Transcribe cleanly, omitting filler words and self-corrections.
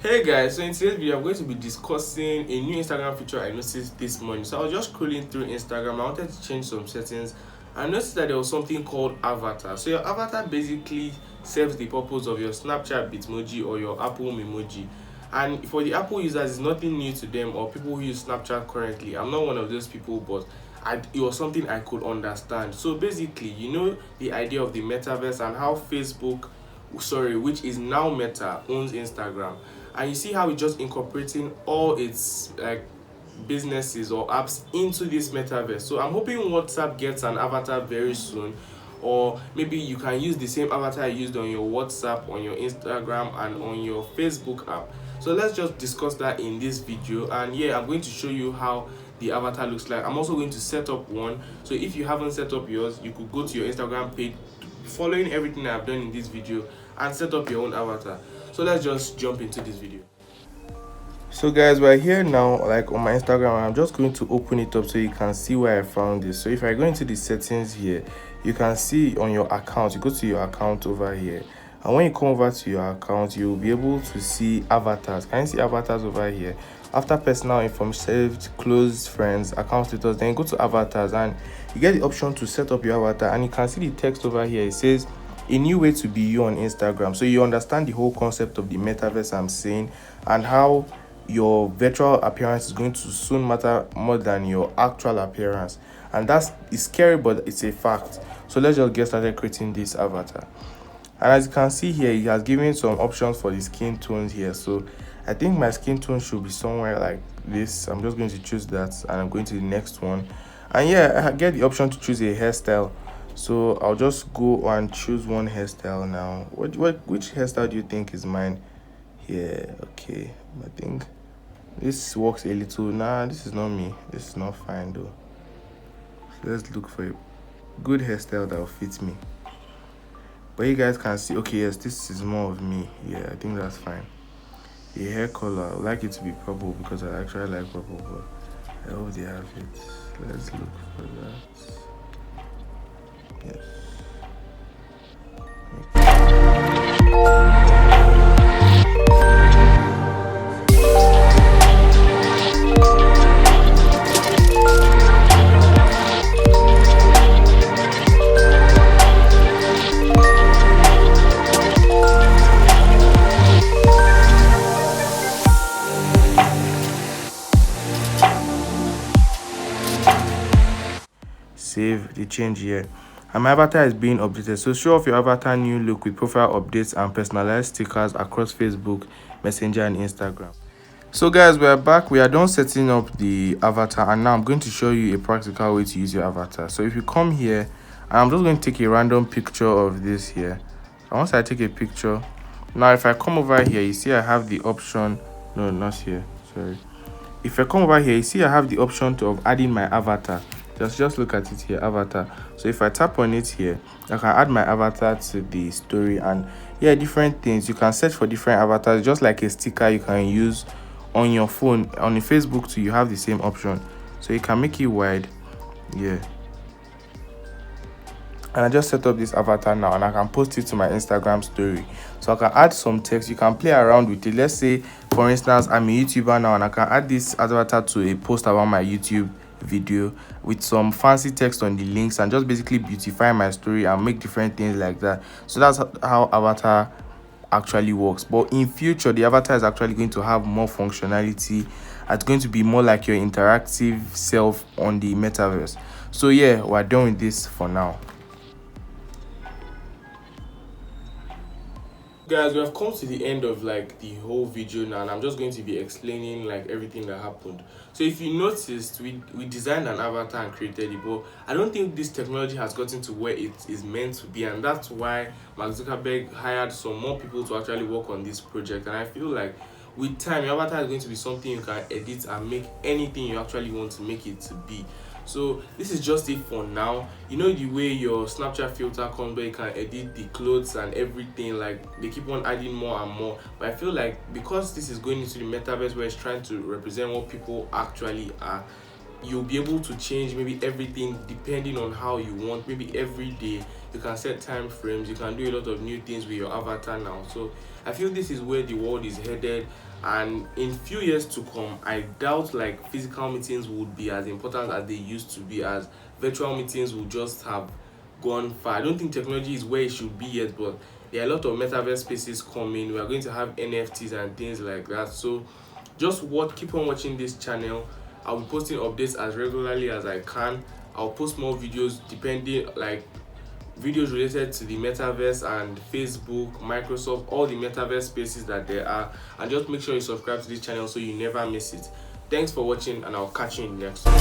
Hey guys, so in today's video I'm going to be discussing a new Instagram feature I noticed this morning. So I was just scrolling through Instagram. I wanted to change some settings. I noticed that there was something called avatar. So your avatar basically serves the purpose of your Snapchat Bitmoji or your Apple Memoji. And for the Apple users, it's nothing new to them or people who use Snapchat currently. I'm not one of those people, but it was something I could understand. So basically, you know the idea of the metaverse and how Facebook, which is now Meta, owns Instagram, and you see how it's just incorporating all its businesses or apps into this metaverse. So I'm hoping WhatsApp gets an avatar very soon, or maybe you can use the same avatar you used on your WhatsApp, on your Instagram, and on your Facebook app. So let's just discuss that in this video. And yeah, I'm going to show you how the avatar looks like. I'm also going to set up one, so if you haven't set up yours, you could go to your Instagram page following everything I've done in this video and set up your own avatar. So let's just jump into this video. So guys, we're here now, like on my Instagram. I'm just going to open it up so you can see where I found this. So if I go into the settings here, you can see on your account, you go to your account over here, and when you come over to your account, you'll be able to see avatars. Can you see avatars over here? After personal information, saved, close friends, account status, then you go to avatars and you get the option to set up your avatar, and you can see the text over here. It says a new way to be you on Instagram. So you understand the whole concept of the metaverse I'm saying, and how your virtual appearance is going to soon matter more than your actual appearance. And that's scary, but it's a fact. So let's just get started creating this avatar. And as you can see here, it has given some options for the skin tones here. So I think my skin tone should be somewhere like this. I'm just going to choose that, and I'm going to the next one. And yeah, I get the option to choose a hairstyle. So I'll just go and choose one hairstyle now. Which hairstyle do you think is mine? Yeah, okay. I think this works a little. Nah, this is not me. This is not fine though. So let's look for a good hairstyle that will fit me. But you guys can see, okay, yes, this is more of me. Yeah, I think that's fine. A hair color, I would like it to be purple because I actually like purple, but I hope they have it. Let's look for that. Yes. Save the change here, and my avatar is being updated. So show off your avatar new look with profile updates and personalized stickers across Facebook, Messenger, and Instagram. So guys, we are back. We are done setting up the avatar, and now I'm going to show you a practical way to use your avatar. So if you come here, and I'm just going to take a random picture of this here. And once I take a picture, now if I come over here, you see I have the option, no, not here, sorry. If I come over here, you see I have the option of adding my avatar. Just look at it here, avatar. So if I tap on it here, I can add my avatar to the story, and yeah, different things. You can search for different avatars, just like a sticker you can use on your phone. On the Facebook too, you have the same option. So you can make it wide, yeah. And I just set up this avatar now, and I can post it to my Instagram story. So I can add some text. You can play around with it. Let's say, for instance, I'm a YouTuber now, and I can add this avatar to a post about my YouTube video with some fancy text on the links, and just basically beautify my story and make different things like that. So that's how avatar actually works. But in future, the avatar is actually going to have more functionality. It's going to be more like your interactive self on the metaverse. So yeah, we're done with this for now. Guys, we have come to the end of like the whole video now, and I'm just going to be explaining like everything that happened. So if you noticed, we designed an avatar and created it, but I don't think this technology has gotten to where it is meant to be, and that's why Mark Zuckerberg hired some more people to actually work on this project. And I feel like with time, your avatar is going to be something you can edit and make anything you actually want to make it to be. So this is just it for now. You know the way your Snapchat filter comes where you can edit the clothes and everything, like they keep on adding more and more. But I feel like because this is going into the metaverse where it's trying to represent what people actually are, you'll be able to change maybe everything depending on how you want. Maybe every day you can set time frames, you can do a lot of new things with your avatar now. So I feel this is where the world is headed, and in few years to come, I doubt like physical meetings would be as important as they used to be, as virtual meetings will just have gone far. I don't think technology is where it should be yet, but there are a lot of metaverse spaces coming. We are going to have NFTs and things like that. So just keep on watching this channel. I'll be posting updates as regularly as I can. I'll post more videos depending, like videos related to the metaverse and Facebook, Microsoft, all the metaverse spaces that there are. And just make sure you subscribe to this channel so you never miss it. Thanks for watching, and I'll catch you in the next one.